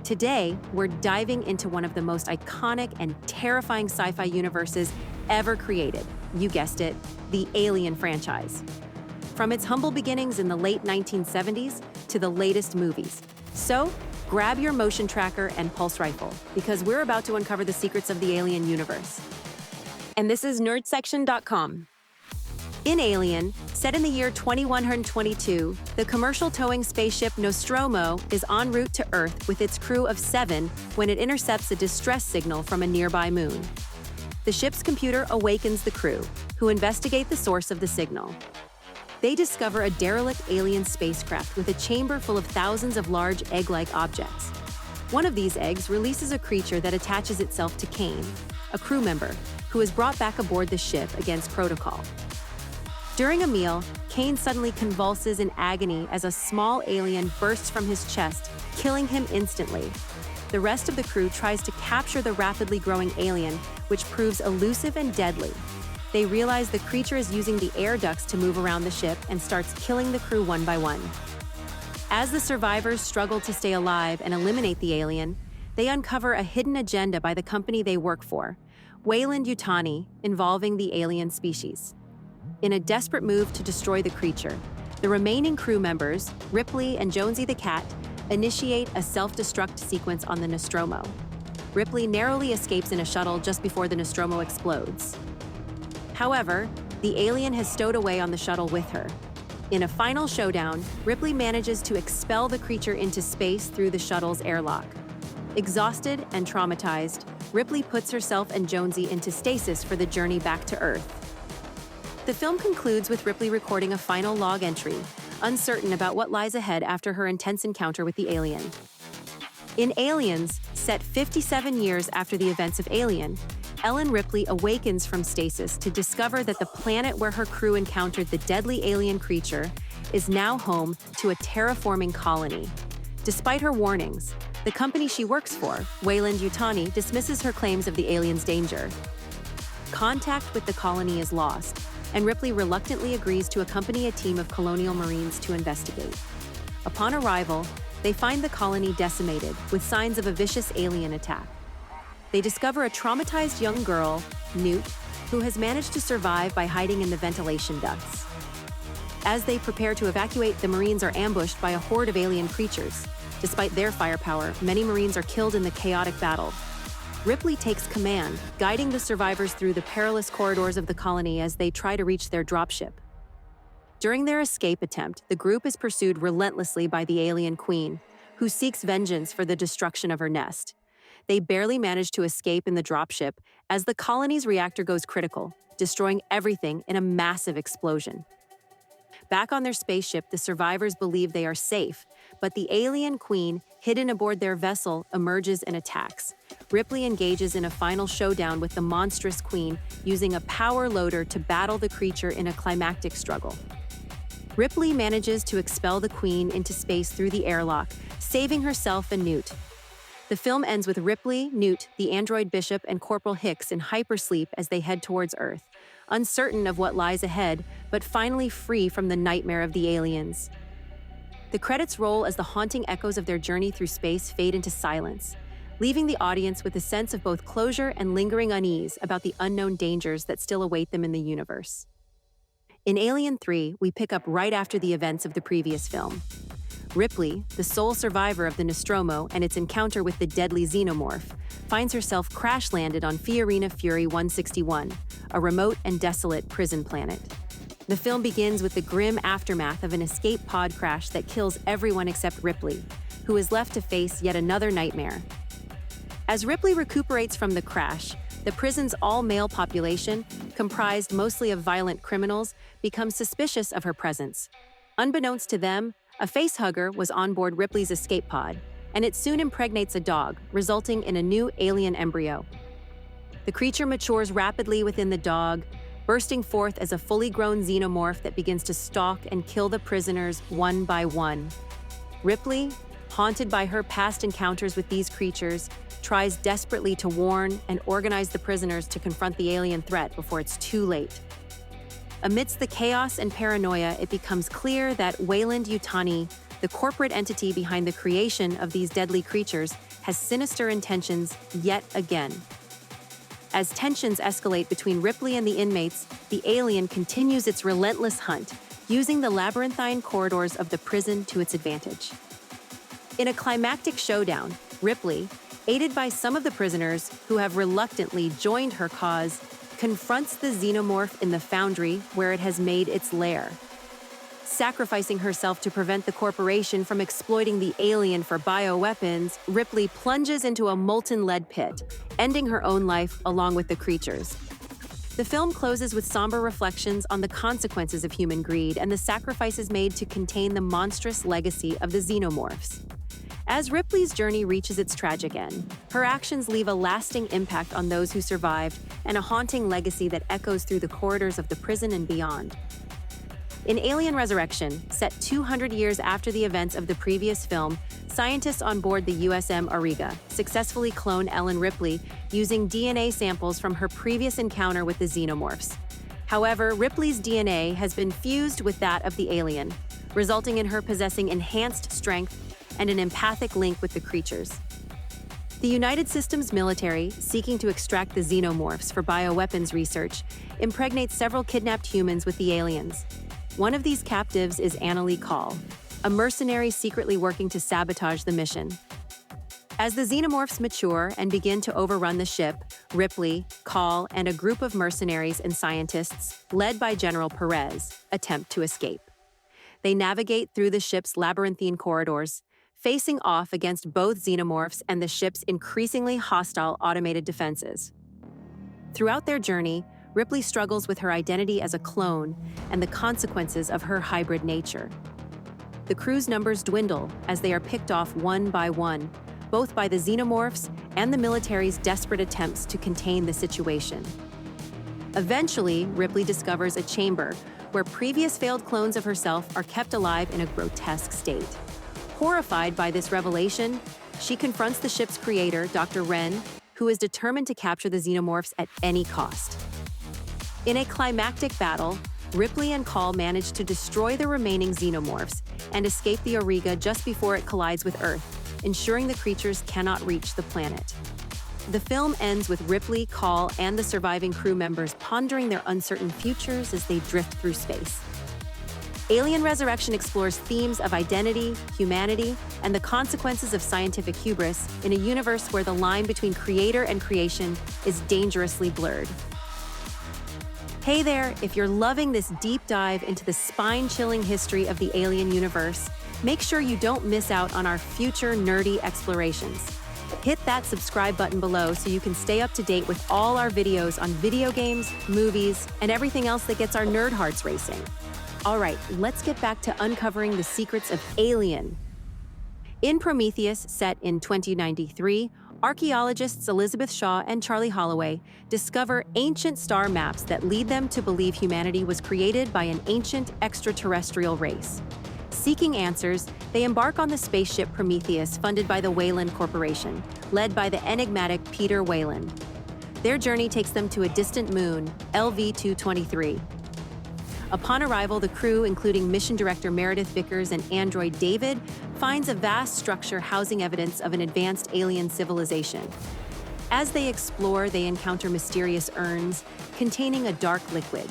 Today, we're diving into one of the most iconic and terrifying sci-fi universes ever created. You guessed it, the Alien franchise. From its humble beginnings in the late 1970s to the latest movies. So, grab your motion tracker and pulse rifle, because we're about to uncover the secrets of the Alien universe. And this is nerdsection.com. In Alien, set in the year 2122, the commercial towing spaceship Nostromo is en route to Earth with its crew of 7 when it intercepts a distress signal from a nearby moon. The ship's computer awakens the crew, who investigate the source of the signal. They discover a derelict alien spacecraft with a chamber full of thousands of large egg-like objects. One of these eggs releases a creature that attaches itself to Kane, a crew member, who is brought back aboard the ship against protocol. During a meal, Kane suddenly convulses in agony as a small alien bursts from his chest, killing him instantly. The rest of the crew tries to capture the rapidly growing alien, which proves elusive and deadly. They realize the creature is using the air ducts to move around the ship and starts killing the crew one by one. As the survivors struggle to stay alive and eliminate the alien, they uncover a hidden agenda by the company they work for, Weyland-Yutani, involving the alien species. In a desperate move to destroy the creature, the remaining crew members, Ripley and Jonesy the cat, initiate a self-destruct sequence on the Nostromo. Ripley narrowly escapes in a shuttle just before the Nostromo explodes. However, the alien has stowed away on the shuttle with her. In a final showdown, Ripley manages to expel the creature into space through the shuttle's airlock. Exhausted and traumatized, Ripley puts herself and Jonesy into stasis for the journey back to Earth. The film concludes with Ripley recording a final log entry, uncertain about what lies ahead after her intense encounter with the alien. In Aliens, set 57 years after the events of Alien, Ellen Ripley awakens from stasis to discover that the planet where her crew encountered the deadly alien creature is now home to a terraforming colony. Despite her warnings, the company she works for, Weyland-Yutani, dismisses her claims of the alien's danger. Contact with the colony is lost, and Ripley reluctantly agrees to accompany a team of colonial Marines to investigate. Upon arrival, they find the colony decimated, with signs of a vicious alien attack. They discover a traumatized young girl, Newt, who has managed to survive by hiding in the ventilation ducts. As they prepare to evacuate, the Marines are ambushed by a horde of alien creatures. Despite their firepower, many Marines are killed in the chaotic battle. Ripley takes command, guiding the survivors through the perilous corridors of the colony as they try to reach their dropship. During their escape attempt, the group is pursued relentlessly by the alien queen, who seeks vengeance for the destruction of her nest. They barely manage to escape in the dropship as the colony's reactor goes critical, destroying everything in a massive explosion. Back on their spaceship, the survivors believe they are safe, but the alien queen, hidden aboard their vessel, emerges and attacks. Ripley engages in a final showdown with the monstrous queen, using a power loader to battle the creature in a climactic struggle. Ripley manages to expel the queen into space through the airlock, saving herself and Newt. The film ends with Ripley, Newt, the android bishop, and Corporal Hicks in hypersleep as they head towards Earth, uncertain of what lies ahead, but finally free from the nightmare of the aliens. The credits roll as the haunting echoes of their journey through space fade into silence, leaving the audience with a sense of both closure and lingering unease about the unknown dangers that still await them in the universe. In Alien 3, we pick up right after the events of the previous film. Ripley, the sole survivor of the Nostromo and its encounter with the deadly xenomorph, finds herself crash-landed on Fiorina Fury 161, a remote and desolate prison planet. The film begins with the grim aftermath of an escape pod crash that kills everyone except Ripley, who is left to face yet another nightmare. As Ripley recuperates from the crash, the prison's all-male population, comprised mostly of violent criminals, becomes suspicious of her presence. Unbeknownst to them, a facehugger was on board Ripley's escape pod, and it soon impregnates a dog, resulting in a new alien embryo. The creature matures rapidly within the dog, bursting forth as a fully grown xenomorph that begins to stalk and kill the prisoners one by one. Ripley, haunted by her past encounters with these creatures, tries desperately to warn and organize the prisoners to confront the alien threat before it's too late. Amidst the chaos and paranoia, it becomes clear that Weyland-Yutani, the corporate entity behind the creation of these deadly creatures, has sinister intentions yet again. As tensions escalate between Ripley and the inmates, the alien continues its relentless hunt, using the labyrinthine corridors of the prison to its advantage. In a climactic showdown, Ripley, aided by some of the prisoners who have reluctantly joined her cause, confronts the xenomorph in the foundry where it has made its lair. Sacrificing herself to prevent the corporation from exploiting the alien for bioweapons, Ripley plunges into a molten lead pit, ending her own life along with the creatures. The film closes with somber reflections on the consequences of human greed and the sacrifices made to contain the monstrous legacy of the xenomorphs. As Ripley's journey reaches its tragic end, her actions leave a lasting impact on those who survived and a haunting legacy that echoes through the corridors of the prison and beyond. In Alien Resurrection, set 200 years after the events of the previous film, scientists on board the USM Auriga successfully clone Ellen Ripley using DNA samples from her previous encounter with the xenomorphs. However, Ripley's DNA has been fused with that of the alien, resulting in her possessing enhanced strength and an empathic link with the creatures. The United Systems military, seeking to extract the xenomorphs for bioweapons research, impregnates several kidnapped humans with the aliens. One of these captives is Annalee Call, a mercenary secretly working to sabotage the mission. As the xenomorphs mature and begin to overrun the ship, Ripley, Call, and a group of mercenaries and scientists, led by General Perez, attempt to escape. They navigate through the ship's labyrinthine corridors, facing off against both xenomorphs and the ship's increasingly hostile automated defenses. Throughout their journey, Ripley struggles with her identity as a clone and the consequences of her hybrid nature. The crew's numbers dwindle as they are picked off one by one, both by the xenomorphs and the military's desperate attempts to contain the situation. Eventually, Ripley discovers a chamber where previous failed clones of herself are kept alive in a grotesque state. Horrified by this revelation, she confronts the ship's creator, Dr. Wren, who is determined to capture the xenomorphs at any cost. In a climactic battle, Ripley and Call manage to destroy the remaining xenomorphs and escape the Auriga just before it collides with Earth, ensuring the creatures cannot reach the planet. The film ends with Ripley, Call, and the surviving crew members pondering their uncertain futures as they drift through space. Alien Resurrection explores themes of identity, humanity, and the consequences of scientific hubris in a universe where the line between creator and creation is dangerously blurred. Hey there, if you're loving this deep dive into the spine-chilling history of the Alien universe, make sure you don't miss out on our future nerdy explorations. Hit that subscribe button below so you can stay up to date with all our videos on video games, movies, and everything else that gets our nerd hearts racing. All right, let's get back to uncovering the secrets of Alien. In Prometheus, set in 2093, archaeologists Elizabeth Shaw and Charlie Holloway discover ancient star maps that lead them to believe humanity was created by an ancient extraterrestrial race. Seeking answers, they embark on the spaceship Prometheus, funded by the Weyland Corporation, led by the enigmatic Peter Weyland. Their journey takes them to a distant moon, LV-223. Upon arrival, the crew, including mission director Meredith Vickers and android David, finds a vast structure housing evidence of an advanced alien civilization. As they explore, they encounter mysterious urns containing a dark liquid.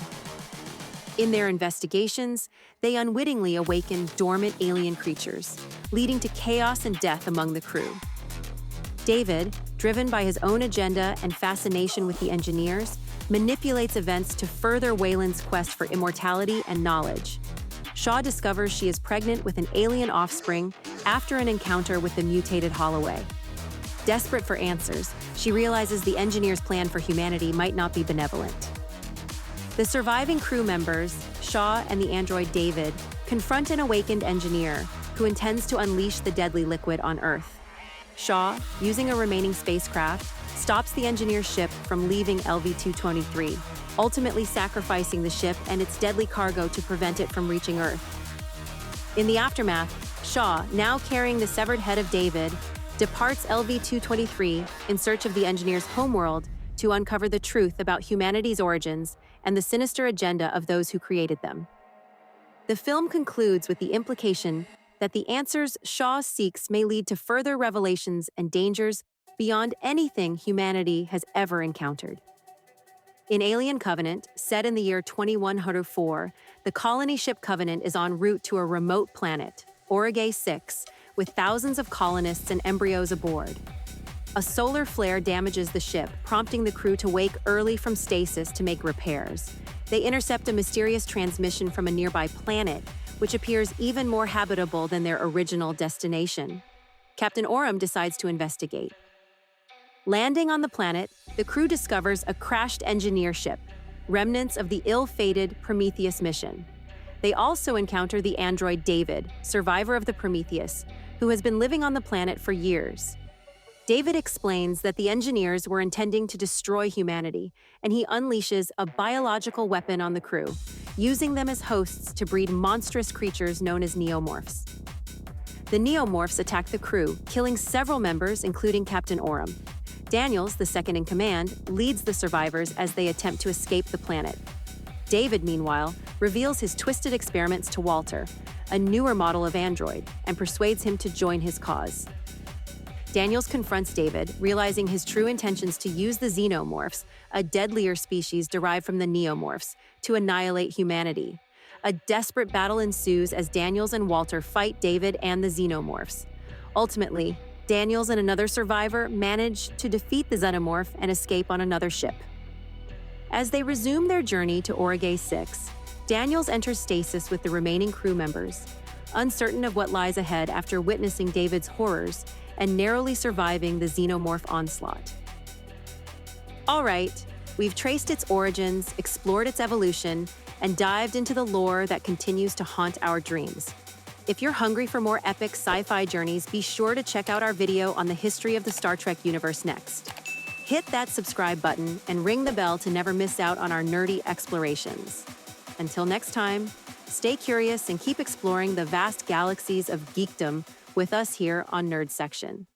In their investigations, they unwittingly awaken dormant alien creatures, leading to chaos and death among the crew. David, driven by his own agenda and fascination with the engineers, manipulates events to further Weyland's quest for immortality and knowledge. Shaw discovers she is pregnant with an alien offspring after an encounter with the mutated Holloway. Desperate for answers, she realizes the engineers' plan for humanity might not be benevolent. The surviving crew members, Shaw and the android David, confront an awakened engineer who intends to unleash the deadly liquid on Earth. Shaw, using a remaining spacecraft, stops the engineer's ship from leaving LV-223, ultimately sacrificing the ship and its deadly cargo to prevent it from reaching Earth. In the aftermath, Shaw, now carrying the severed head of David, departs LV-223 in search of the engineer's homeworld to uncover the truth about humanity's origins and the sinister agenda of those who created them. The film concludes with the implication that the answers Shaw seeks may lead to further revelations and dangers beyond anything humanity has ever encountered. In Alien Covenant, set in the year 2104, the colony ship Covenant is en route to a remote planet, Aurigae 6, with thousands of colonists and embryos aboard. A solar flare damages the ship, prompting the crew to wake early from stasis to make repairs. They intercept a mysterious transmission from a nearby planet, which appears even more habitable than their original destination. Captain Oram decides to investigate. Landing on the planet, the crew discovers a crashed engineer ship, remnants of the ill-fated Prometheus mission. They also encounter the android David, survivor of the Prometheus, who has been living on the planet for years. David explains that the engineers were intending to destroy humanity, and he unleashes a biological weapon on the crew, using them as hosts to breed monstrous creatures known as neomorphs. The neomorphs attack the crew, killing several members, including Captain Oram. Daniels, the second in command, leads the survivors as they attempt to escape the planet. David, meanwhile, reveals his twisted experiments to Walter, a newer model of android, and persuades him to join his cause. Daniels confronts David, realizing his true intentions to use the xenomorphs, a deadlier species derived from the neomorphs, to annihilate humanity. A desperate battle ensues as Daniels and Walter fight David and the xenomorphs. Ultimately, Daniels and another survivor manage to defeat the xenomorph and escape on another ship. As they resume their journey to Aurigae 6, Daniels enters stasis with the remaining crew members, uncertain of what lies ahead after witnessing David's horrors and narrowly surviving the xenomorph onslaught. All right, we've traced its origins, explored its evolution, and dived into the lore that continues to haunt our dreams. If you're hungry for more epic sci-fi journeys, be sure to check out our video on the history of the Star Trek universe next. Hit that subscribe button and ring the bell to never miss out on our nerdy explorations. Until next time, stay curious and keep exploring the vast galaxies of geekdom with us here on Nerd Section.